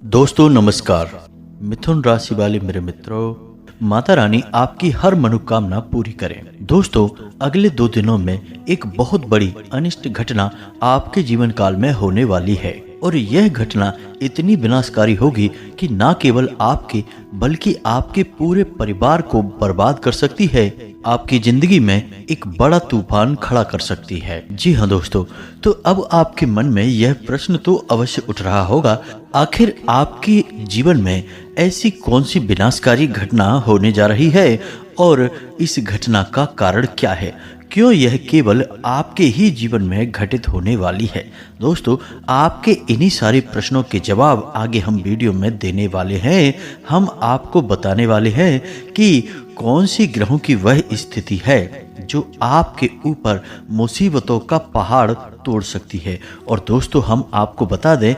दोस्तों नमस्कार। मिथुन राशि वाले मेरे मित्रों, माता रानी आपकी हर मनोकामना पूरी करें। दोस्तों, अगले 2 दिनों में एक बहुत बड़ी अनिष्ट घटना आपके जीवन काल में होने वाली है और यह घटना इतनी विनाशकारी होगी कि न केवल आपके बल्कि आपके पूरे परिवार को बर्बाद कर सकती है, आपकी जिंदगी में एक बड़ा तूफान खड़ा कर सकती है। जी हाँ दोस्तों, तो अब आपके मन में यह प्रश्न तो अवश्य उठ रहा होगा, आखिर आपके जीवन में ऐसी कौन सी विनाशकारी घटना होने जा रही है और इस घटना का कारण क्या है? क्यों यह केवल आपके ही जीवन में घटित होने वाली है? दोस्तों, आपके इन्हीं सारे प्रश्नों के जवाब आगे हम वीडियो में देने वाले हैं। हम आपको बताने वाले हैं कि कौन सी ग्रहों की वह स्थिति है जो आपके ऊपर मुसीबतों का पहाड़ तोड़ सकती है। और दोस्तों, हम आपको बता दें,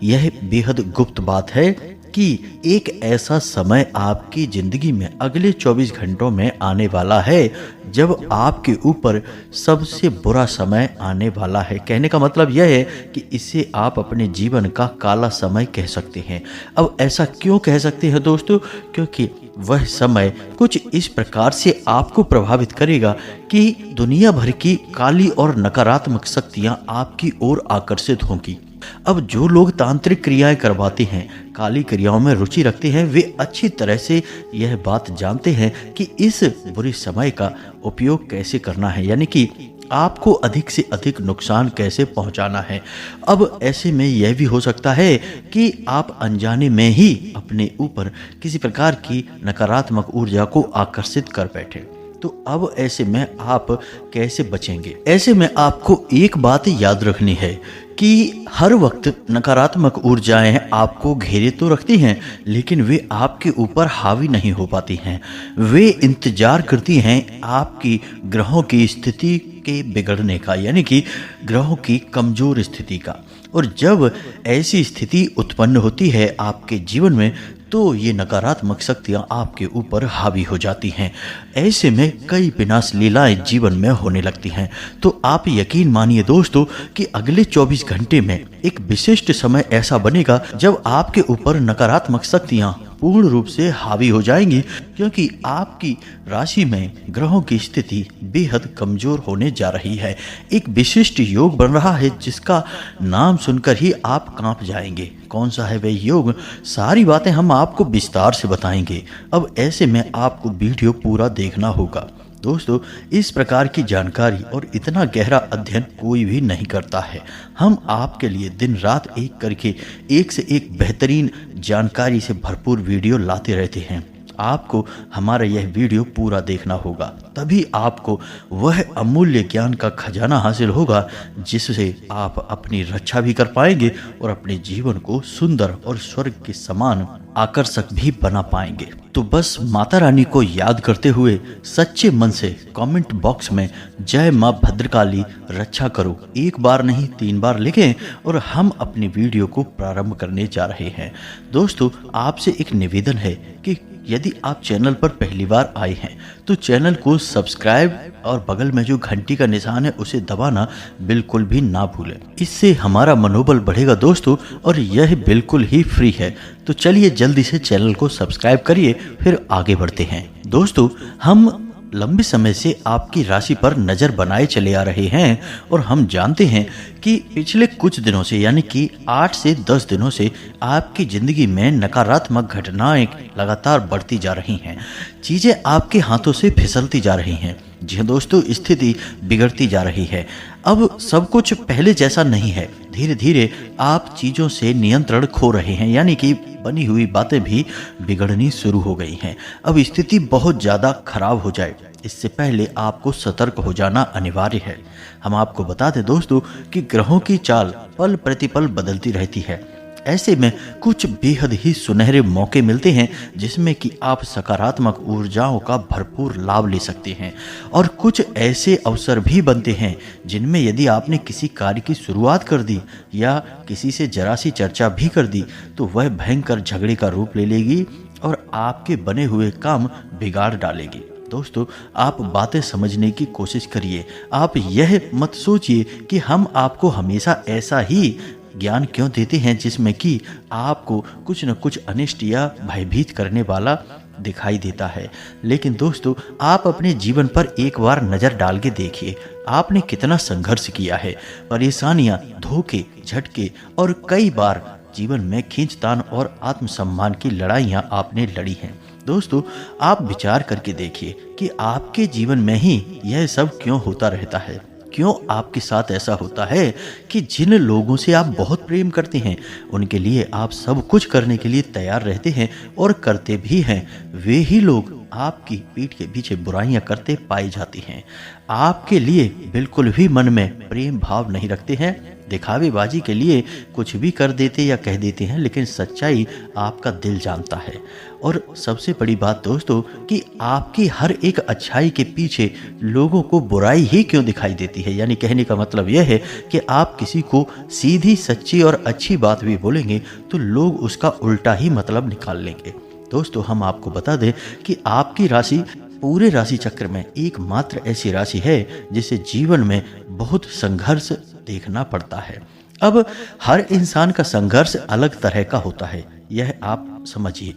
यह बेहद गुप्त बात है कि एक ऐसा समय आपकी जिंदगी में अगले 24 घंटों में आने वाला है जब आपके ऊपर सबसे बुरा समय आने वाला है। कहने का मतलब यह है कि इसे आप अपने जीवन का काला समय कह सकते हैं। अब ऐसा क्यों कह सकते हैं दोस्तों? क्योंकि वह समय कुछ इस प्रकार से आपको प्रभावित करेगा कि दुनिया भर की काली और नकारात्मक शक्तियां आपकी ओर आकर्षित होंगी। अब जो लोग तांत्रिक क्रियाएं करवाते हैं, काली क्रियाओं में रुचि रखते हैं, वे अच्छी तरह से यह बात जानते हैं कि इस बुरे समय का उपयोग कैसे करना है, यानी कि आपको अधिक से अधिक नुकसान कैसे पहुंचाना है। अब ऐसे में यह भी हो सकता है कि आप अनजाने में ही अपने ऊपर किसी प्रकार की नकारात्मक ऊर्जा को आकर्षित कर बैठे। तो अब ऐसे में आप कैसे बचेंगे? ऐसे में आपको एक बात याद रखनी है कि हर वक्त नकारात्मक ऊर्जाएं आपको घेरे तो रखती हैं, लेकिन वे आपके ऊपर हावी नहीं हो पाती हैं। वे इंतजार करती हैं आपकी ग्रहों की स्थिति के बिगड़ने का, यानी कि ग्रहों की कमजोर स्थिति का। और जब ऐसी स्थिति उत्पन्न होती है आपके जीवन में, तो ये नकारात्मक शक्तियां आपके ऊपर हावी हो जाती हैं। ऐसे में कई विनाश लीलाएं जीवन में होने लगती हैं। तो आप यकीन मानिए दोस्तों कि अगले 24 घंटे में एक विशिष्ट समय ऐसा बनेगा जब आपके ऊपर नकारात्मक शक्तियां पूर्ण रूप से हावी हो जाएंगी, क्योंकि आपकी राशि में ग्रहों की स्थिति बेहद कमजोर होने जा रही है। एक विशिष्ट योग बन रहा है जिसका नाम सुनकर ही आप कांप जाएंगे। कौन सा है वह योग? सारी बातें हम आपको विस्तार से बताएंगे। अब ऐसे में आपको वीडियो पूरा देखना होगा। दोस्तों, इस प्रकार की जानकारी और इतना गहरा अध्ययन कोई भी नहीं करता है। हम आपके लिए दिन रात एक करके एक से एक बेहतरीन जानकारी से भरपूर वीडियो लाते रहते हैं। आपको हमारा यह वीडियो पूरा देखना होगा, तभी आपको वह अमूल्य ज्ञान का खजाना हासिल होगा जिससे आप अपनी रक्षा भी कर पाएंगे और अपने जीवन को सुंदर और स्वर्ग के समान आकर्षक भी बना पाएंगे। तो बस माता रानी को याद करते हुए सच्चे मन से कमेंट बॉक्स में जय मां भद्रकाली रक्षा करो एक बार नहीं 3 बार लिखें और हम अपनी वीडियो को प्रारंभ करने जा रहे हैं। दोस्तों, आपसे एक निवेदन है कि यदि आप चैनल पर पहली बार आए हैं तो चैनल को सब्सक्राइब और बगल में जो घंटी का निशान है उसे दबाना बिल्कुल भी ना भूलें। इससे हमारा मनोबल बढ़ेगा दोस्तों, और यह बिल्कुल ही फ्री है। तो चलिए जल्दी से चैनल को सब्सक्राइब करिए, फिर आगे बढ़ते हैं। दोस्तों, हम लंबे समय से आपकी राशि पर नजर बनाए चले आ रहे हैं और हम जानते हैं कि पिछले कुछ दिनों से, यानी कि 8 से 10 दिनों से आपकी जिंदगी में नकारात्मक घटनाएं लगातार बढ़ती जा रही हैं। चीजें आपके हाथों से फिसलती जा रही हैं। जी हाँ दोस्तों, स्थिति बिगड़ती जा रही है। अब सब कुछ पहले जैसा नहीं है। धीरे धीरे आप चीज़ों से नियंत्रण खो रहे हैं, यानी कि बनी हुई बातें भी बिगड़नी शुरू हो गई हैं। अब स्थिति बहुत ज़्यादा खराब हो जाए इससे पहले आपको सतर्क हो जाना अनिवार्य है। हम आपको बता दें दोस्तों कि ग्रहों की चाल पल प्रतिपल बदलती रहती है। ऐसे में कुछ बेहद ही सुनहरे मौके मिलते हैं जिसमें कि आप सकारात्मक ऊर्जाओं का भरपूर लाभ ले सकते हैं, और कुछ ऐसे अवसर भी बनते हैं जिनमें यदि आपने किसी कार्य की शुरुआत कर दी या किसी से जरा सी चर्चा भी कर दी तो वह भयंकर झगड़े का रूप ले लेगी और आपके बने हुए काम बिगाड़ डालेगी। दोस्तों, आप बातें समझने की कोशिश करिए। आप यह मत सोचिए कि हम आपको हमेशा ऐसा ही ज्ञान क्यों देते हैं जिसमें कि आपको कुछ न कुछ अनिष्ट या भयभीत करने वाला दिखाई देता है। लेकिन दोस्तों, आप अपने जीवन पर एक बार नज़र डाल के देखिए, आपने कितना संघर्ष किया है। परेशानियां, धोखे, झटके और कई बार जीवन में खींचतान और आत्मसम्मान की लड़ाइयां आपने लड़ी हैं। दोस्तों, आप विचार करके देखिए कि आपके जीवन में ही यह सब क्यों होता रहता है। क्यों आपके साथ ऐसा होता है कि जिन लोगों से आप बहुत प्रेम करते हैं, उनके लिए आप सब कुछ करने के लिए तैयार रहते हैं और करते भी हैं, वे ही लोग आपकी पीठ के पीछे बुराइयां करते पाए जाते हैं। आपके लिए बिल्कुल भी मन में प्रेम भाव नहीं रखते हैं, दिखावेबाजी के लिए कुछ भी कर देते या कह देते हैं, लेकिन सच्चाई आपका दिल जानता है। और सबसे बड़ी बात दोस्तों कि आपकी हर एक अच्छाई के पीछे लोगों को बुराई ही क्यों दिखाई देती है। यानी कहने का मतलब यह है कि आप किसी को सीधी, सच्ची और अच्छी बात भी बोलेंगे तो लोग उसका उल्टा ही मतलब निकाल लेंगे। दोस्तों, हम आपको बता दें कि आपकी राशि पूरे राशि चक्र में एकमात्र ऐसी राशि है जिसे जीवन में बहुत संघर्ष देखना पड़ता है। अब हर इंसान का संघर्ष अलग तरह का होता है, यह आप समझिए।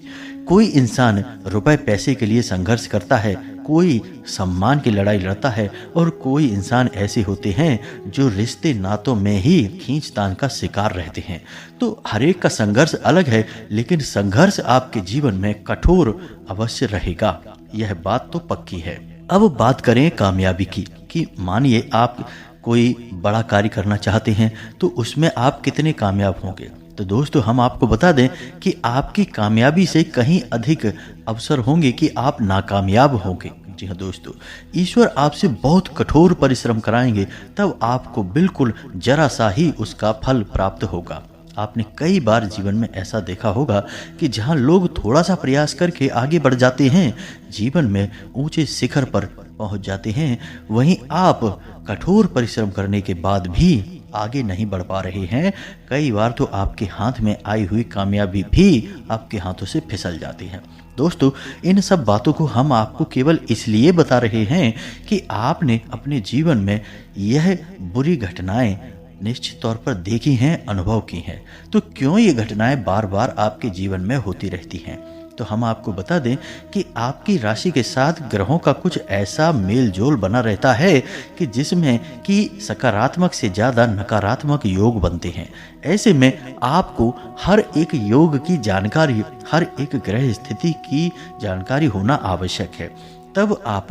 कोई इंसान रुपए पैसे के लिए संघर्ष करता है, कोई सम्मान की लड़ाई लड़ता है और कोई इंसान ऐसे होते हैं जो रिश्ते नातों में ही खींचतान का शिकार रहते हैं। तो हर एक का संघर्ष अलग है, लेकिन संघर्ष आपके जीवन में कठोर अवश्य रहेगा, यह बात तो पक्की है। अब बात करें कामयाबी की कि मानिए आप कोई बड़ा कार्य करना चाहते हैं तो उसमें आप कितने कामयाब होंगे। तो दोस्तों, हम आपको बता दें कि आपकी कामयाबी से कहीं अधिक अवसर होंगे कि आप नाकामयाब होंगे। जी हाँ दोस्तों, ईश्वर आपसे बहुत कठोर परिश्रम कराएंगे, तब आपको बिल्कुल जरा सा ही उसका फल प्राप्त होगा। आपने कई बार जीवन में ऐसा देखा होगा कि जहां लोग थोड़ा सा प्रयास करके आगे बढ़ जाते हैं, जीवन में ऊंचे शिखर पर पहुंच जाते हैं, वहीं आप कठोर परिश्रम करने के बाद भी आगे नहीं बढ़ पा रहे हैं। कई बार तो आपके हाथ में आई हुई कामयाबी भी आपके हाथों से फिसल जाती है। दोस्तों, इन सब बातों को हम आपको केवल इसलिए बता रहे हैं कि आपने अपने जीवन में यह बुरी घटनाएं निश्चित तौर पर देखी हैं, अनुभव की हैं। तो क्यों ये घटनाएं बार बार आपके जीवन में होती रहती हैं? तो हम आपको बता दें कि आपकी राशि के साथ ग्रहों का कुछ ऐसा मेल जोल बना रहता है कि जिसमें कि सकारात्मक से ज़्यादा नकारात्मक योग बनते हैं। ऐसे में आपको हर एक योग की जानकारी, हर एक ग्रह स्थिति की जानकारी होना आवश्यक है। तब आप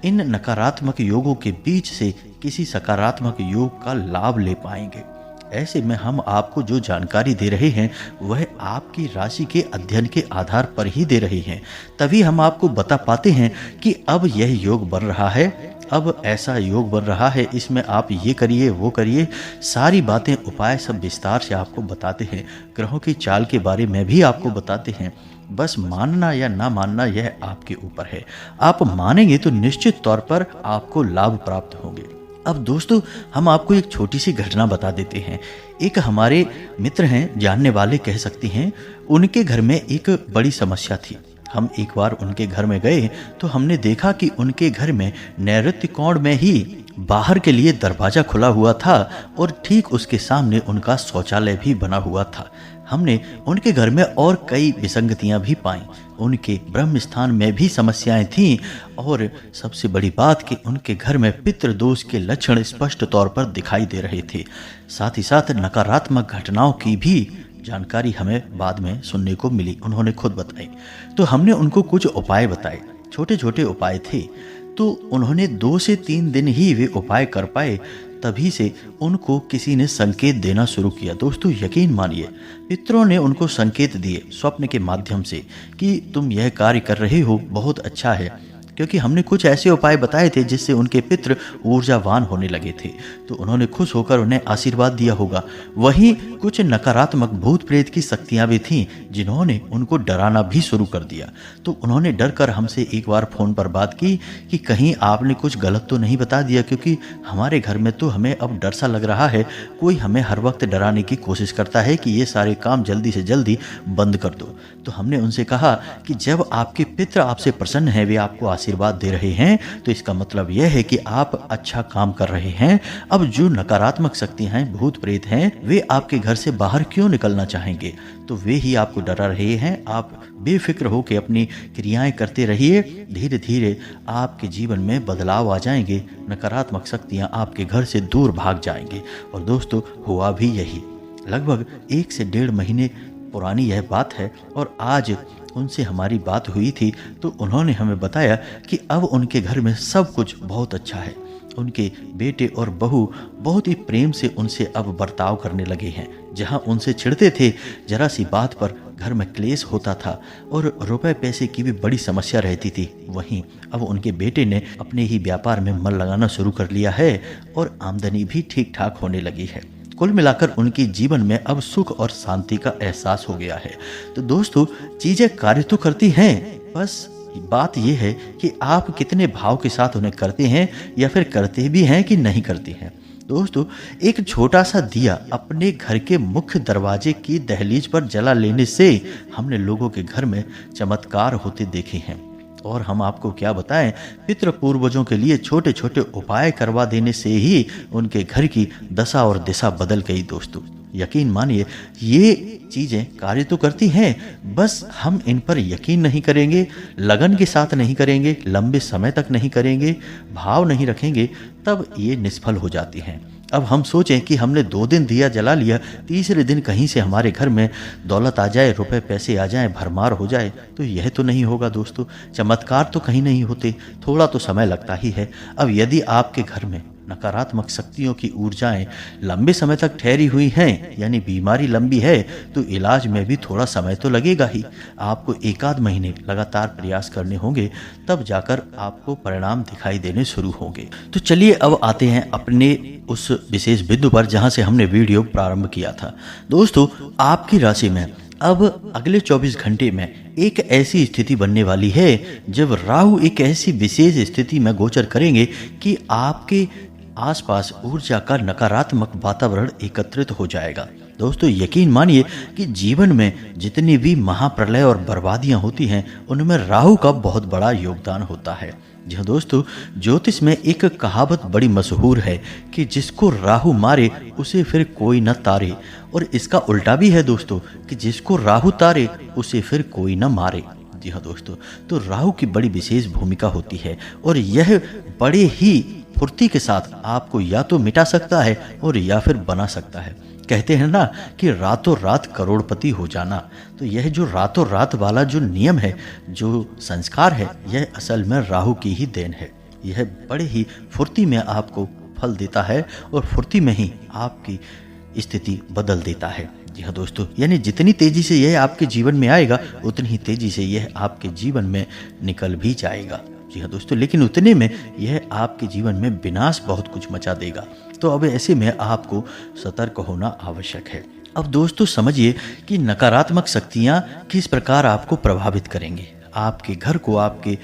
इन नकारात्मक योगों के बीच से किसी सकारात्मक योग का लाभ ले पाएंगे। ऐसे में हम आपको जो जानकारी दे रहे हैं वह आपकी राशि के अध्ययन के आधार पर ही दे रहे हैं। तभी हम आपको बता पाते हैं कि अब यह योग बन रहा है, अब ऐसा योग बन रहा है, इसमें आप ये करिए वो करिए, सारी बातें उपाय सब विस्तार से आपको बताते हैं। ग्रहों की चाल के बारे में भी आपको बताते हैं। बस मानना या ना मानना यह आपके ऊपर है। आप मानेंगे तो निश्चित तौर पर आपको लाभ प्राप्त होंगे। अब दोस्तों, हम आपको एक छोटी सी घटना बता देते हैं। एक हमारे मित्र हैं, जानने वाले कह सकते हैं, उनके घर में एक बड़ी समस्या थी। हम एक बार उनके घर में गए तो हमने देखा कि उनके घर में नैऋत्य कोण में ही बाहर के लिए दरवाजा खुला हुआ था और ठीक उसके सामने उनका शौचालय भी बना हुआ था। हमने उनके घर में और कई विसंगतियां भी पाईं। उनके ब्रह्म स्थान में भी समस्याएं थीं और सबसे बड़ी बात कि उनके घर में पितृदोष के लक्षण स्पष्ट तौर पर दिखाई दे रहे थे। साथ ही साथ नकारात्मक घटनाओं की भी जानकारी हमें बाद में सुनने को मिली, उन्होंने खुद बताई। तो हमने उनको कुछ उपाय बताए, छोटे छोटे उपाय थे। तो उन्होंने 2 से 3 दिन ही वे उपाय कर पाए। तभी से उनको किसी ने संकेत देना शुरू किया। दोस्तों, यकीन मानिए, पितरों ने उनको संकेत दिए स्वप्न के माध्यम से कि तुम यह कार्य कर रहे हो, बहुत अच्छा है। क्योंकि हमने कुछ ऐसे उपाय बताए थे जिससे उनके पितृ ऊर्जावान होने लगे थे, तो उन्होंने खुश होकर उन्हें आशीर्वाद दिया होगा। वहीं कुछ नकारात्मक भूत प्रेत की शक्तियां भी थीं जिन्होंने उनको डराना भी शुरू कर दिया। तो उन्होंने डर कर हमसे एक बार फ़ोन पर बात की कि कहीं आपने कुछ गलत तो नहीं बता दिया, क्योंकि हमारे घर में तो हमें अब डर सा लग रहा है, कोई हमें हर वक्त डराने की कोशिश करता है कि ये सारे काम जल्दी से जल्दी बंद कर दो। तो हमने उनसे कहा कि जब आपके पितृ आपसे प्रसन्न हैं, वे आपको आशीर्वाद दे रहे हैं तो इसका मतलब यह है कि आप अच्छा काम कर रहे हैं। अब जो नकारात्मक शक्तियां हैं, भूत प्रेत हैं, वे आपके घर से बाहर क्यों निकलना चाहेंगे? तो वे ही आपको डरा रहे हैं। आप बेफिक्र हो के अपनी क्रियाएं करते रहिए, धीरे धीरे आपके जीवन में बदलाव आ जाएंगे, नकारात्मक शक्तियां आपके घर से दूर भाग जाएंगे। और दोस्तों, हुआ भी यही। लगभग 1 से 1.5 महीने पुरानी यह बात है और आज उनसे हमारी बात हुई थी तो उन्होंने हमें बताया कि अब उनके घर में सब कुछ बहुत अच्छा है। उनके बेटे और बहू बहुत ही प्रेम से उनसे अब बर्ताव करने लगे हैं। जहां उनसे चिढ़ते थे, जरा सी बात पर घर में क्लेश होता था और रुपए पैसे की भी बड़ी समस्या रहती थी, वहीं अब उनके बेटे ने अपने ही व्यापार में मन लगाना शुरू कर लिया है और आमदनी भी ठीक ठाक होने लगी है। कुल मिलाकर उनके जीवन में अब सुख और शांति का एहसास हो गया है। तो दोस्तों, चीजें कार्य तो करती हैं, बस बात यह है कि आप कितने भाव के साथ उन्हें करते हैं या फिर करते भी हैं कि नहीं करते हैं। दोस्तों, एक छोटा सा दिया अपने घर के मुख्य दरवाजे की दहलीज पर जला लेने से हमने लोगों के घर में चमत्कार होते देखे हैं। और हम आपको क्या बताएं, पितृ पूर्वजों के लिए छोटे छोटे उपाय करवा देने से ही उनके घर की दशा और दिशा बदल गई। दोस्तों, यकीन मानिए, ये चीज़ें कार्य तो करती हैं, बस हम इन पर यकीन नहीं करेंगे, लगन के साथ नहीं करेंगे, लंबे समय तक नहीं करेंगे, भाव नहीं रखेंगे, तब ये निष्फल हो जाती हैं। अब हम सोचें कि हमने 2 दिन दिया जला लिया, तीसरे दिन कहीं से हमारे घर में दौलत आ जाए, रुपए पैसे आ जाए, भरमार हो जाए, तो यह तो नहीं होगा दोस्तों। चमत्कार तो कहीं नहीं होते, थोड़ा तो समय लगता ही है। अब यदि आपके घर में नकारात्मक शक्तियों की ऊर्जाएं लंबे समय तक ठहरी हुई हैं, यानी बीमारी लंबी है, तो इलाज में भी थोड़ा समय तो लगेगा ही। आपको 1 आध महीने लगातार प्रयास करने होंगे, तब जाकर आपको परिणाम दिखाई देने शुरू होंगे। तो चलिए अब आते हैं अपने उस विशेष बिंदु पर जहां से हमने वीडियो प्रारंभ किया था। दोस्तों, आपकी राशि में अब अगले 24 घंटे में एक ऐसी स्थिति बनने वाली है जब राहु एक ऐसी विशेष स्थिति में गोचर करेंगे कि आपके आसपास ऊर्जा का नकारात्मक वातावरण एकत्रित हो जाएगा। दोस्तों, यकीन मानिए कि जीवन में जितनी भी महाप्रलय और बर्बादियां होती हैं, उनमें राहु का बहुत बड़ा योगदान होता है। जी हाँ दोस्तों, ज्योतिष में एक कहावत बड़ी मशहूर है कि जिसको राहु मारे उसे फिर कोई न तारे, और इसका उल्टा भी है दोस्तों कि जिसको राहु तारे उसे फिर कोई न मारे। जी हाँ दोस्तों, तो राहु की बड़ी विशेष भूमिका होती है और यह बड़े ही फुर्ती के साथ आपको या तो मिटा सकता है और या फिर बना सकता है। कहते हैं ना कि रातों रात करोड़पति हो जाना, तो यह जो रातों रात वाला जो नियम है, जो संस्कार है, यह असल में राहु की ही देन है। यह बड़े ही फुर्ती में आपको फल देता है और फुर्ती में ही आपकी स्थिति बदल देता है। जी हाँ दोस्तों, यानी जितनी तेजी से यह आपके जीवन में आएगा, उतनी ही तेजी से यह आपके जीवन में निकल भी जाएगा। जी हाँ दोस्तों, लेकिन उतने में यह आपके जीवन में विनाश बहुत कुछ मचा देगा। तो अब ऐसे में आपको सतर्क होना आवश्यक है। अब दोस्तों समझिए कि नकारात्मक शक्तियाँ किस प्रकार आपको प्रभावित करेंगे। आपके घर को, आपके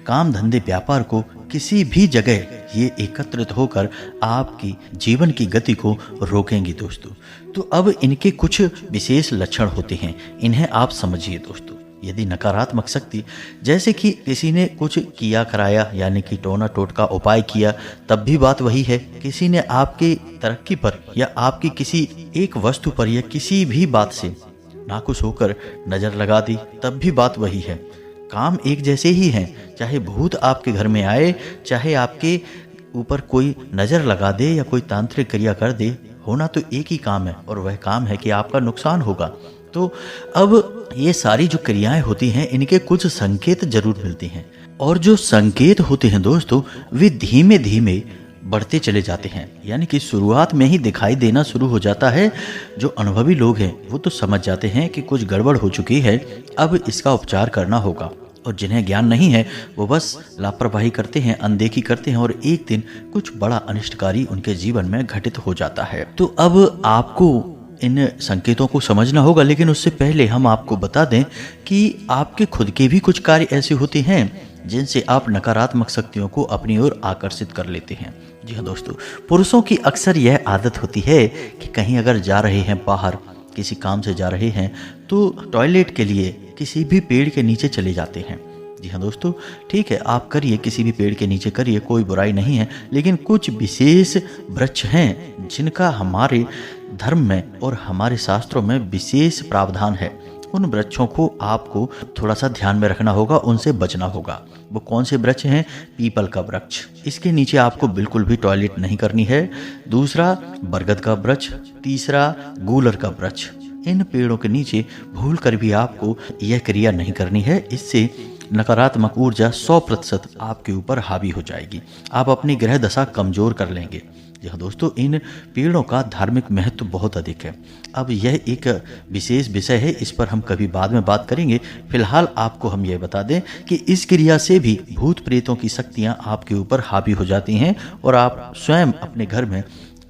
काम धंधे व्यापार को, किसी भी जगह ये एकत्रित होकर आपकी जीवन की गति को रोकेंगी दोस्तों। तो अब इनके कुछ विशेष लक्षण होते हैं, इन्हें आप समझिए दोस्तों। यदि नकारात्मक शक्ति, जैसे कि किसी ने कुछ किया कराया, यानी कि टोना टोटका उपाय किया, तब भी बात वही है। किसी ने आपकी तरक्की पर या आपकी किसी एक वस्तु पर या किसी भी बात से नाखुश होकर नज़र लगा दी, तब भी बात वही है। काम एक जैसे ही हैं, चाहे भूत आपके घर में आए, चाहे आपके ऊपर कोई नज़र लगा दे या कोई तांत्रिक क्रिया कर दे, होना तो एक ही काम है और वह काम है कि आपका नुकसान होगा। तो अब ये सारी जो क्रियाएं होती हैं, इनके कुछ संकेत जरूर मिलते हैं, और जो संकेत होते हैं दोस्तों, वे धीमे धीमे बढ़ते चले जाते हैं। यानी कि शुरुआत में ही दिखाई देना शुरू हो जाता है। जो अनुभवी लोग हैं वो तो समझ जाते हैं कि कुछ गड़बड़ हो चुकी है, अब इसका उपचार करना होगा। और जिन्हें ज्ञान नहीं है वो बस लापरवाही करते हैं, अनदेखी करते हैं, और एक दिन कुछ बड़ा अनिष्टकारी उनके जीवन में घटित हो जाता है। तो अब आपको इन संकेतों को समझना होगा, लेकिन उससे पहले हम आपको बता दें कि आपके खुद के भी कुछ कार्य ऐसे होते हैं जिनसे आप नकारात्मक शक्तियों को अपनी ओर आकर्षित कर लेते हैं। जी हाँ दोस्तों, पुरुषों की अक्सर यह आदत होती है कि कहीं अगर जा रहे हैं, बाहर किसी काम से जा रहे हैं, तो टॉयलेट के लिए किसी भी पेड़ के नीचे चले जाते हैं। जी हाँ दोस्तों, ठीक है, आप करिए, किसी भी पेड़ के नीचे करिए, कोई बुराई नहीं है। लेकिन कुछ विशेष वृक्ष हैं जिनका हमारे धर्म में और हमारे शास्त्रों में विशेष प्रावधान है। उन वृक्षों को आपको थोड़ा सा ध्यान में रखना होगा, उनसे बचना होगा। वो कौन से वृक्ष हैं? पीपल का वृक्ष, इसके नीचे आपको बिल्कुल भी टॉयलेट नहीं करनी है। दूसरा बरगद का वृक्ष, तीसरा गूलर का वृक्ष। इन पेड़ों के नीचे भूल कर भी आपको यह क्रिया नहीं करनी है, इससे नकारात्मक ऊर्जा 100% आपके ऊपर हावी हो जाएगी, आप अपनी ग्रह दशा कमजोर कर लेंगे। जी हाँ दोस्तों, इन पेड़ों का धार्मिक महत्व बहुत अधिक है। अब यह एक विशेष विषय है, इस पर हम कभी बाद में बात करेंगे। फिलहाल आपको हम यह बता दें कि इस क्रिया से भी भूत प्रेतों की शक्तियाँ आपके ऊपर हावी हो जाती हैं और आप स्वयं अपने घर में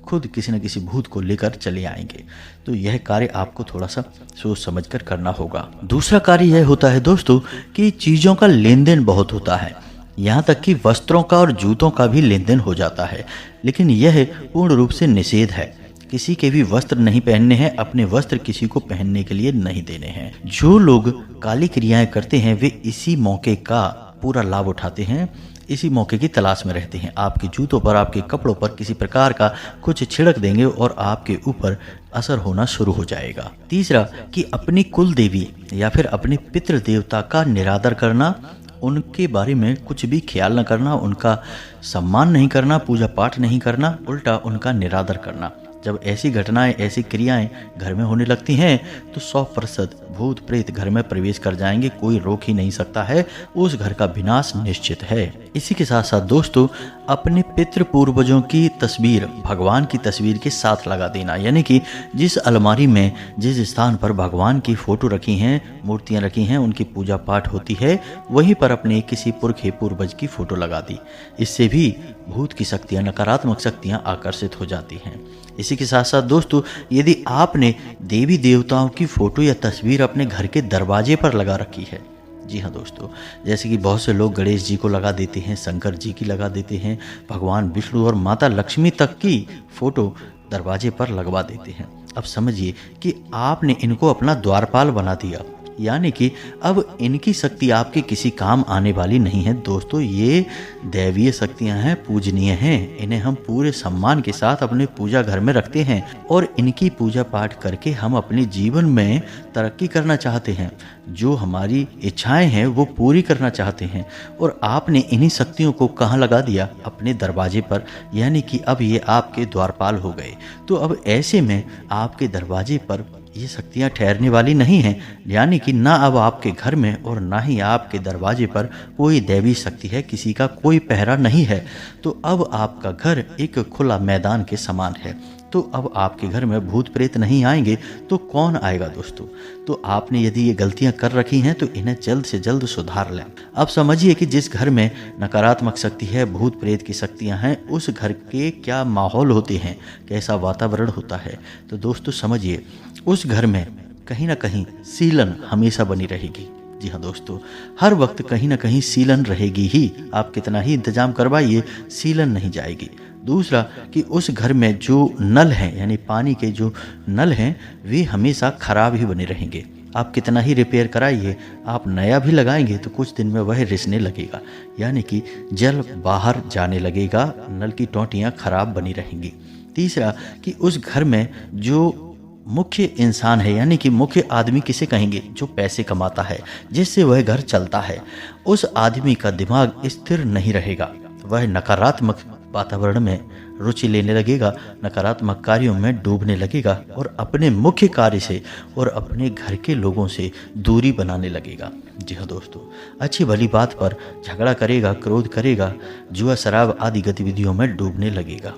खुद किसी न किसी भूत को लेकर चले आएंगे। तो यह कार्य आपको थोड़ा सा सोच समझ कर करना होगा। दूसरा कार्य यह होता है दोस्तों कि चीज़ों का लेन देन बहुत होता है, यहाँ तक कि वस्त्रों का और जूतों का भी लेन देन हो जाता है। लेकिन यह पूर्ण रूप से निषेध है, किसी के भी वस्त्र नहीं पहनने हैं, अपने वस्त्र किसी को पहनने के लिए नहीं देने हैं। जो लोग काली क्रियाएं करते हैं वे इसी मौके का पूरा लाभ उठाते हैं, इसी मौके की तलाश में रहते हैं। आपके जूतों पर, आपके कपड़ों पर किसी प्रकार का कुछ छिड़क देंगे और आपके ऊपर असर होना शुरू हो जाएगा। तीसरा कि अपनी कुल देवी या फिर अपने पितृ देवता का निरादर करना, उनके बारे में कुछ भी ख्याल न करना, उनका सम्मान नहीं करना, पूजा पाठ नहीं करना, उल्टा उनका निरादर करना। जब ऐसी घटनाएं, ऐसी क्रियाएं घर में होने लगती हैं तो 100% भूत प्रेत घर में प्रवेश कर जाएंगे, कोई रोक ही नहीं सकता है, उस घर का विनाश निश्चित है। इसी के साथ साथ दोस्तों, अपने पितृ पूर्वजों की तस्वीर भगवान की तस्वीर के साथ लगा देना, यानी कि जिस अलमारी में, जिस स्थान पर भगवान की फोटो रखी हैं, मूर्तियां रखी हैं, उनकी पूजा पाठ होती है, वहीं पर अपने किसी पुरखे पूर्वज की फोटो लगा दी। इससे भी भूत की शक्तियां, नकारात्मक शक्तियां आकर्षित हो जाती हैं। इसी के साथ साथ दोस्तों, यदि आपने देवी देवताओं की फोटो या तस्वीर अपने घर के दरवाजे पर लगा रखी है, जी हाँ दोस्तों, जैसे कि बहुत से लोग गणेश जी को लगा देते हैं, शंकर जी की लगा देते हैं, भगवान विष्णु और माता लक्ष्मी तक की फोटो दरवाजे पर लगवा देते हैं। अब समझिए कि आपने इनको अपना द्वारपाल बना दिया, यानी कि अब इनकी शक्ति आपके किसी काम आने वाली नहीं है। दोस्तों, ये दैवीय शक्तियां हैं, पूजनीय हैं, इन्हें हम पूरे सम्मान के साथ अपने पूजा घर में रखते हैं और इनकी पूजा पाठ करके हम अपने जीवन में तरक्की करना चाहते हैं, जो हमारी इच्छाएं हैं वो पूरी करना चाहते हैं। और आपने इन्हीं शक्तियों को कहाँ लगा दिया? अपने दरवाजे पर, यानी कि अब ये आपके द्वारपाल हो गए। तो अब ऐसे में आपके दरवाजे पर ये शक्तियाँ ठहरने वाली नहीं हैं, यानी कि ना अब आपके घर में और ना ही आपके दरवाजे पर कोई दैवी शक्ति है, किसी का कोई पहरा नहीं है। तो अब आपका घर एक खुला मैदान के समान है। तो अब आपके घर में भूत प्रेत नहीं आएंगे तो कौन आएगा दोस्तों? तो आपने यदि ये गलतियां कर रखी हैं तो इन्हें जल्द से जल्द सुधार लें। अब समझिए कि जिस घर में नकारात्मक शक्ति है, भूत प्रेत की शक्तियां हैं, उस घर के क्या माहौल होते हैं, कैसा वातावरण होता है। तो दोस्तों समझिए, उस घर में कहीं ना कहीं सीलन हमेशा बनी रहेगी। जी हाँ दोस्तों, हर वक्त कहीं ना कहीं सीलन रहेगी ही, आप कितना ही इंतजाम करवाइए, सीलन नहीं जाएगी। दूसरा कि उस घर में जो नल हैं, यानी पानी के जो नल हैं, वे हमेशा खराब ही बने रहेंगे। आप कितना ही रिपेयर कराइए, आप नया भी लगाएंगे तो कुछ दिन में वह रिसने लगेगा, यानी कि जल बाहर जाने लगेगा, नल की टोंटियाँ खराब बनी रहेंगी। तीसरा कि उस घर में जो मुख्य इंसान है, यानी कि मुख्य आदमी किसे कहेंगे? जो पैसे कमाता है, जिससे वह घर चलता है, उस आदमी का दिमाग स्थिर नहीं रहेगा, वह नकारात्मक वातावरण में रुचि लेने लगेगा, नकारात्मक कार्यों में डूबने लगेगा और अपने मुख्य कार्य से और अपने घर के लोगों से दूरी बनाने लगेगा। जी हाँ दोस्तों, अच्छी भली बात पर झगड़ा करेगा, क्रोध करेगा, जुआ शराब आदि गतिविधियों में डूबने लगेगा।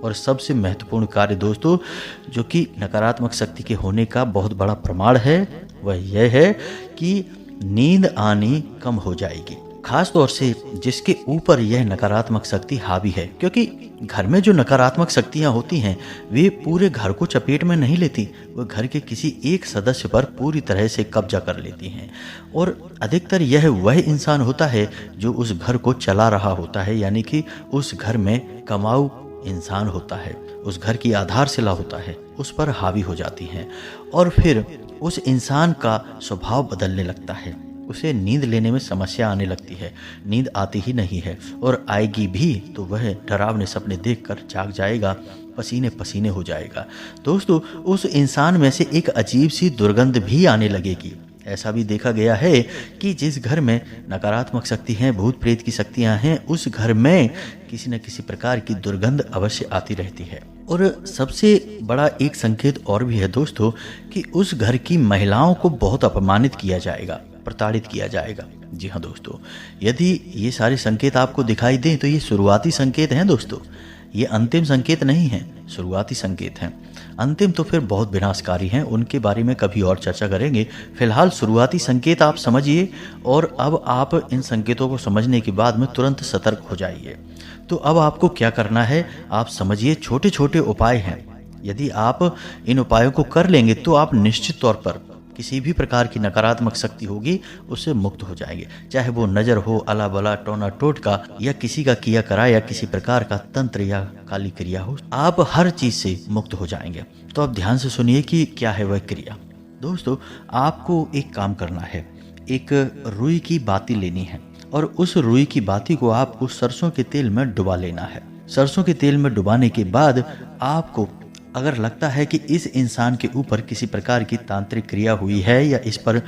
और सबसे महत्वपूर्ण कार्य दोस्तों, जो कि नकारात्मक शक्ति के होने का बहुत बड़ा प्रमाण है, वह यह है कि नींद आनी कम हो जाएगी, खास तौर से जिसके ऊपर यह नकारात्मक शक्ति हावी है। क्योंकि घर में जो नकारात्मक शक्तियां होती हैं वे पूरे घर को चपेट में नहीं लेती, वह घर के किसी एक सदस्य पर पूरी तरह से कब्जा कर लेती हैं। और अधिकतर यह वह इंसान होता है जो उस घर को चला रहा होता है, यानी कि उस घर में कमाऊ इंसान होता है, उस घर की आधारशिला होता है, उस पर हावी हो जाती हैं और फिर उस इंसान का स्वभाव बदलने लगता है, उसे नींद लेने में समस्या आने लगती है, नींद आती ही नहीं है और आएगी भी तो वह डरावने सपने देखकर जाग जाएगा, पसीने पसीने हो जाएगा। दोस्तों, उस इंसान में से एक अजीब सी दुर्गंध भी आने लगेगी। ऐसा भी देखा गया है कि जिस घर में नकारात्मक शक्ति हैं, भूत प्रेत की शक्तियां हैं, उस घर में किसी न किसी प्रकार की दुर्गंध अवश्य आती रहती है। और सबसे बड़ा एक संकेत और भी है दोस्तों कि उस घर की महिलाओं को बहुत अपमानित किया जाएगा, प्रताड़ित किया जाएगा। जी हाँ दोस्तों, यदि ये सारे संकेत आपको दिखाई दें तो ये शुरुआती संकेत हैं दोस्तों, ये अंतिम संकेत नहीं हैं, शुरुआती संकेत हैं। अंतिम तो फिर बहुत विनाशकारी हैं, उनके बारे में कभी और चर्चा करेंगे। फिलहाल शुरुआती संकेत आप समझिए और अब आप इन संकेतों को समझने के बाद में तुरंत सतर्क हो जाइए। तो अब आपको क्या करना है आप समझिए, छोटे छोटे उपाय हैं। यदि आप इन उपायों को कर लेंगे तो आप निश्चित तौर पर किसी भी प्रकार की नकारात्मक शक्ति होगी उससे मुक्त हो जाएंगे, चाहे वो नज़र हो, अला बला, टोना टोटका या किसी का किया करा या किसी प्रकार का तंत्र या काली क्रिया हो, आप हर चीज़ से मुक्त हो जाएंगे। तो आप ध्यान से सुनिए कि क्या है वह क्रिया। दोस्तों, आपको एक काम करना है, एक रुई की बाती लेनी है और उस रुई की बाती को आपको सरसों के तेल में डुबा लेना है। सरसों के तेल में डुबाने के बाद आपको अगर लगता है कि इस इंसान के ऊपर किसी प्रकार की तांत्रिक क्रिया हुई है या इस पर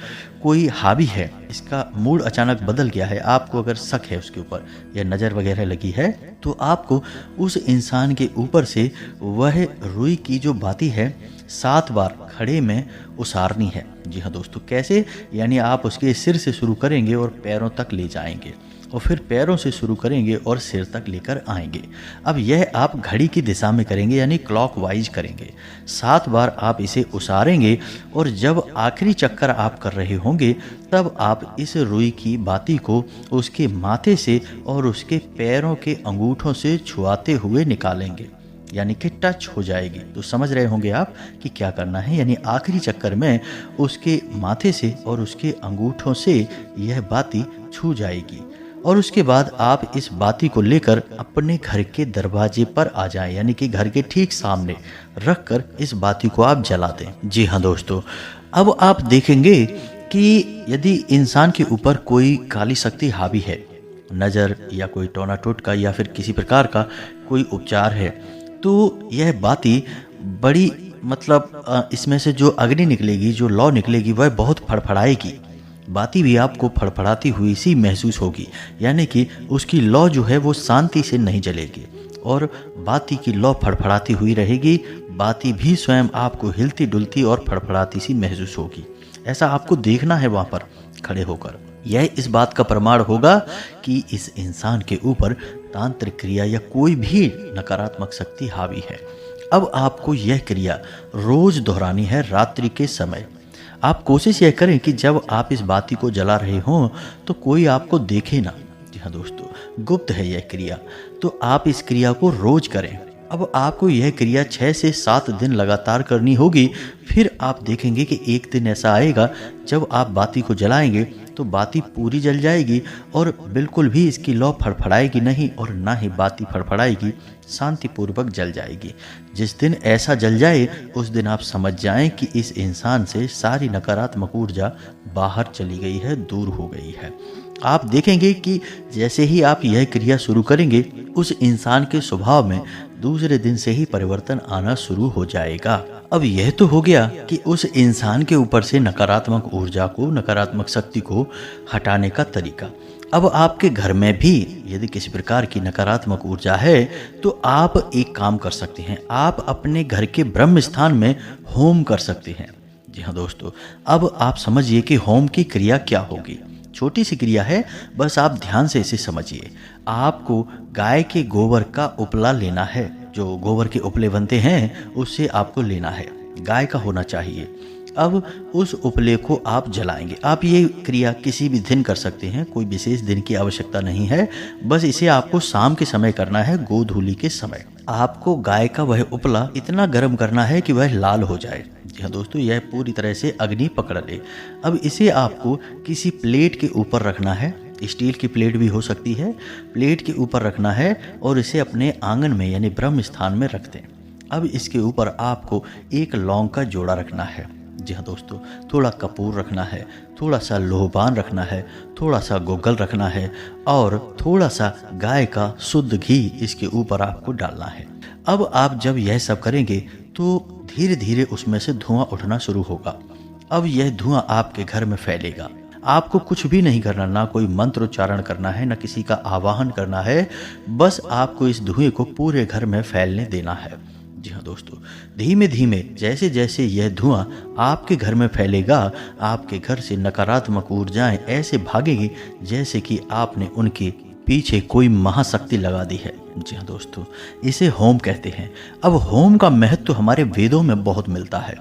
कोई हावी है, इसका मूड अचानक बदल गया है, आपको अगर शक है उसके ऊपर या नज़र वगैरह लगी है, तो आपको उस इंसान के ऊपर से वह रुई की जो बाती है 7 बार खड़े में उसारनी है। जी हाँ दोस्तों, कैसे? यानी आप उसके सिर से शुरू करेंगे और पैरों तक ले जाएंगे और फिर पैरों से शुरू करेंगे और सिर तक लेकर आएंगे। अब यह आप घड़ी की दिशा में करेंगे, यानी क्लॉकवाइज करेंगे। 7 बार आप इसे उसारेंगे और जब आखिरी चक्कर आप कर रहे होंगे तब आप इस रुई की बाती को उसके माथे से और उसके पैरों के अंगूठों से छुआते हुए निकालेंगे, यानी कि टच हो जाएगी। तो समझ रहे होंगे आप कि क्या करना है, यानी आखिरी चक्कर में उसके माथे से और उसके अंगूठों से यह बाती छू जाएगी और उसके बाद आप इस बाती को लेकर अपने घर के दरवाजे पर आ जाएं, यानी कि घर के ठीक सामने रखकर इस बाती को आप जला दें। जी हाँ दोस्तों, अब आप देखेंगे कि यदि इंसान के ऊपर कोई काली शक्ति हावी है, नज़र या कोई टोना टोटका या फिर किसी प्रकार का कोई उपचार है, तो यह बाती बड़ी इसमें से जो अग्नि निकलेगी, जो लौ निकलेगी, वह बहुत फड़फड़ाएगी। बाती भी आपको फड़फड़ाती हुई सी महसूस होगी, यानी कि उसकी लौ जो है वो शांति से नहीं जलेगी और बाती की लौ फड़फड़ाती हुई रहेगी। बाती भी स्वयं आपको हिलती डुलती और फड़फड़ाती सी महसूस होगी। ऐसा आपको देखना है वहाँ पर खड़े होकर। यह इस बात का प्रमाण होगा कि इस इंसान के ऊपर तांत्रिक क्रिया या कोई भी नकारात्मक शक्ति हावी है। अब आपको यह क्रिया रोज दोहरानी है रात्रि के समय। आप कोशिश यह करें कि जब आप इस बाती को जला रहे हों तो कोई आपको देखे ना। जी हाँ दोस्तों, गुप्त है यह क्रिया, तो आप इस क्रिया को रोज करें। अब आपको यह क्रिया 6 से 7 दिन लगातार करनी होगी। फिर आप देखेंगे कि एक दिन ऐसा आएगा जब आप बाती को जलाएंगे तो बाती पूरी जल जाएगी और बिल्कुल भी इसकी लौ फड़फड़ाएगी नहीं और ना ही बाती फड़फड़ाएगी, शांतिपूर्वक जल जाएगी। जिस दिन ऐसा जल जाए उस दिन आप समझ जाएं कि इस इंसान से सारी नकारात्मक ऊर्जा बाहर चली गई है, दूर हो गई है। आप देखेंगे कि जैसे ही आप यह क्रिया शुरू करेंगे उस इंसान के स्वभाव में दूसरे दिन से ही परिवर्तन आना शुरू हो जाएगा। अब यह तो हो गया कि उस इंसान के ऊपर से नकारात्मक ऊर्जा को, नकारात्मक शक्ति को हटाने का तरीका। अब आपके घर में भी यदि किसी प्रकार की नकारात्मक ऊर्जा है तो आप एक काम कर सकते हैं, आप अपने घर के ब्रह्म स्थान में होम कर सकते हैं। जी हाँ दोस्तों, अब आप समझिए कि होम की क्रिया क्या होगी। छोटी सी क्रिया है, बस आप ध्यान से इसे समझिए। आपको गाय के गोबर का उपला लेना है, जो गोबर के उपले बनते हैं उससे आपको लेना है, गाय का होना चाहिए। अब उस उपले को आप जलाएंगे। आप ये क्रिया किसी भी दिन कर सकते हैं, कोई विशेष दिन की आवश्यकता नहीं है, बस इसे आपको शाम के समय करना है, गोधूली के समय। आपको गाय का वह उपला इतना गर्म करना है कि वह लाल हो जाए। जी हाँ दोस्तों, यह पूरी तरह से अग्नि पकड़ ले। अब इसे आपको किसी प्लेट के ऊपर रखना है, स्टील की प्लेट भी हो सकती है, प्लेट के ऊपर रखना है और इसे अपने आंगन में यानी ब्रह्म स्थान में रख दें। अब इसके ऊपर आपको एक लौंग का जोड़ा रखना है। जी हाँ दोस्तों, थोड़ा कपूर रखना है, थोड़ा सा लोबान रखना है, थोड़ा सा गोगल रखना है और थोड़ा सा गाय का शुद्ध घी इसके ऊपर आपको डालना है। अब आप जब यह सब करेंगे तो धीरे धीरे उसमें से धुआं उठना शुरू होगा। अब यह धुआं आपके घर में फैलेगा। आपको कुछ भी नहीं करना, ना कोई मंत्र उच्चारण करना है, ना किसी का आवाहन करना है, बस आपको इस धुएं को पूरे घर में फैलने देना है। जी हाँ दोस्तों, धीमे धीमे जैसे जैसे यह धुआं आपके घर में फैलेगा, आपके घर से नकारात्मक ऊर्जाएं ऐसे भागेगी जैसे कि आपने उनके पीछे कोई महाशक्ति लगा दी है। जी हाँ दोस्तों, इसे होम कहते हैं। अब होम का महत्व हमारे वेदों में बहुत मिलता है।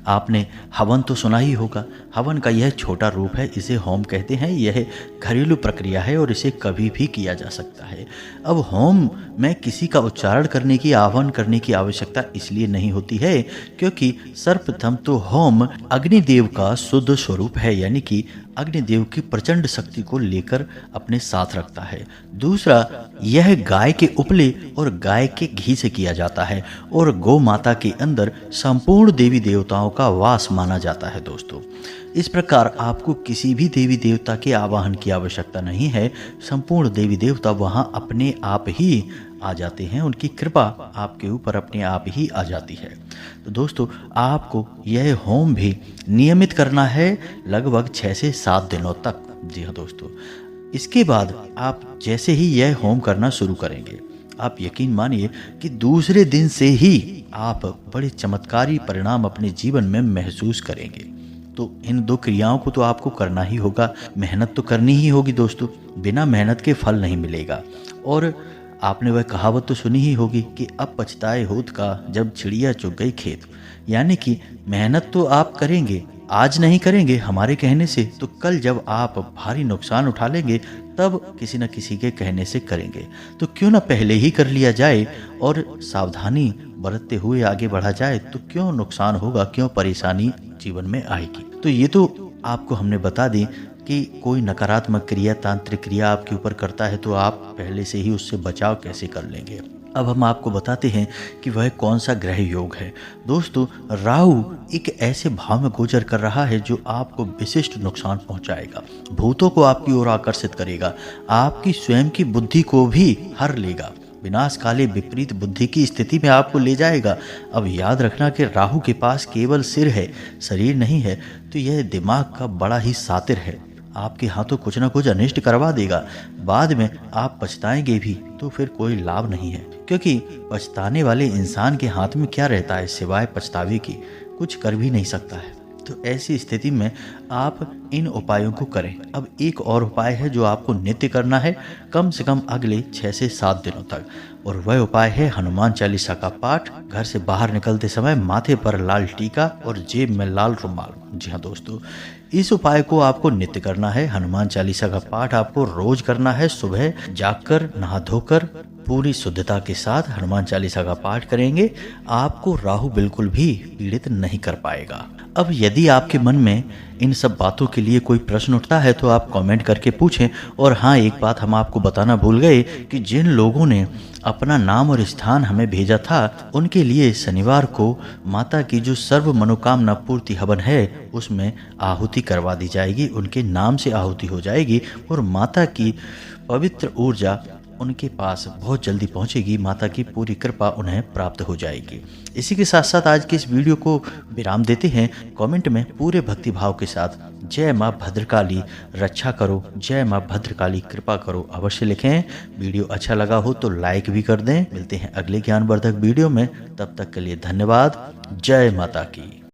आपने हवन तो सुना ही होगा। हवन का यह छोटा रूप है, इसे होम कहते हैं। यह घरेलू प्रक्रिया है और इसे कभी भी किया जा सकता है। अब होम में किसी का उच्चारण करने की, आह्वान करने की आवश्यकता इसलिए नहीं होती है क्योंकि सर्वप्रथम तो होम अग्निदेव का शुद्ध स्वरूप है, यानी कि अग्निदेव की प्रचंड शक्ति को लेकर अपने साथ रखता है। दूसरा, यह गाय के उपले और गाय के घी से किया जाता है और गौ माता के अंदर संपूर्ण देवी देवताओं का वास माना जाता है। दोस्तों, इस प्रकार आपको किसी भी देवी देवता के आवाहन की आवश्यकता नहीं है। संपूर्ण देवी देवता वहां अपने आप ही आ जाते हैं, उनकी कृपा आपके ऊपर अपने आप ही आ जाती है। तो दोस्तों, आपको यह होम भी नियमित करना है लगभग 6 से 7 दिनों तक। जी हाँ दोस्तों, इसके बाद आप जैसे ही यह होम करना शुरू करेंगे, आप यकीन मानिए कि दूसरे दिन से ही आप बड़े चमत्कारी परिणाम अपने जीवन में महसूस करेंगे। तो इन 2 क्रियाओं को तो आपको करना ही होगा, मेहनत तो करनी ही होगी दोस्तों, बिना मेहनत के फल नहीं मिलेगा। और आपने वह कहावत तो सुनी ही होगी कि अब पछताए होत का जब चिड़िया चुग गई खेत। यानी कि मेहनत तो आप करेंगे, आज नहीं करेंगे हमारे कहने से, तो कल जब आप भारी नुकसान उठा लेंगे तब किसी न किसी के कहने से करेंगे। तो क्यों ना पहले ही कर लिया जाए और सावधानी बरतते हुए आगे बढ़ा जाए, तो क्यों नुकसान होगा, क्यों परेशानी जीवन में आएगी। तो ये तो आपको हमने बता दी कि कोई नकारात्मक क्रिया, तांत्रिक क्रिया आपके ऊपर करता है तो आप पहले से ही उससे बचाव कैसे कर लेंगे। अब हम आपको बताते हैं कि वह कौन सा ग्रह योग है। दोस्तों, राहु एक ऐसे भाव में गोचर कर रहा है जो आपको विशिष्ट नुकसान पहुंचाएगा, भूतों को आपकी ओर आकर्षित करेगा, आपकी स्वयं की बुद्धि को भी हर लेगा, विनाशकाले विपरीत बुद्धि की स्थिति में आपको ले जाएगा। अब याद रखना कि राहु के पास केवल सिर है, शरीर नहीं है, तो यह दिमाग का बड़ा ही सातिर है। आपके हाथों कुछ ना कुछ अनिष्ट करवा देगा, बाद में आप पछताएंगे भी तो फिर कोई लाभ नहीं है, क्योंकि पछताने वाले इंसान के हाथ में क्या रहता है सिवाय पछतावे की, कुछ कर भी नहीं सकता है। तो ऐसी स्थिति में आप इन उपायों को करें। अब एक और उपाय है जो आपको नित्य करना है, कम से कम अगले 6 से 7 दिनों तक, और वह उपाय है हनुमान चालीसा का पाठ। घर से बाहर निकलते समय माथे पर लाल टीका और जेब में लाल रुमाल। जी हाँ दोस्तों, इस उपाय को आपको नित्य करना है। हनुमान चालीसा का पाठ आपको रोज करना है। सुबह जागकर नहा धोकर पूरी शुद्धता के साथ हनुमान चालीसा का पाठ करेंगे, आपको राहु बिल्कुल भी पीड़ित नहीं कर पाएगा। अब यदि आपके मन में इन सब बातों के लिए कोई प्रश्न उठता है तो आप कमेंट करके पूछें। और हाँ, एक बात हम आपको बताना भूल गए कि जिन लोगों ने अपना नाम और स्थान हमें भेजा था, उनके लिए शनिवार को माता की जो सर्व मनोकामना पूर्ति हवन है उसमें आहुति करवा दी जाएगी, उनके नाम से आहुति हो जाएगी और माता की पवित्र ऊर्जा उनके पास बहुत जल्दी पहुंचेगी, माता की पूरी कृपा उन्हें प्राप्त हो जाएगी। इसी के साथ साथ आज के इस वीडियो को विराम देते हैं। कमेंट में पूरे भक्ति भाव के साथ जय माँ भद्रकाली रक्षा करो, जय माँ भद्रकाली कृपा करो अवश्य लिखें। वीडियो अच्छा लगा हो तो लाइक भी कर दें। मिलते हैं अगले ज्ञानवर्धक वीडियो में, तब तक के लिए धन्यवाद। जय माता की।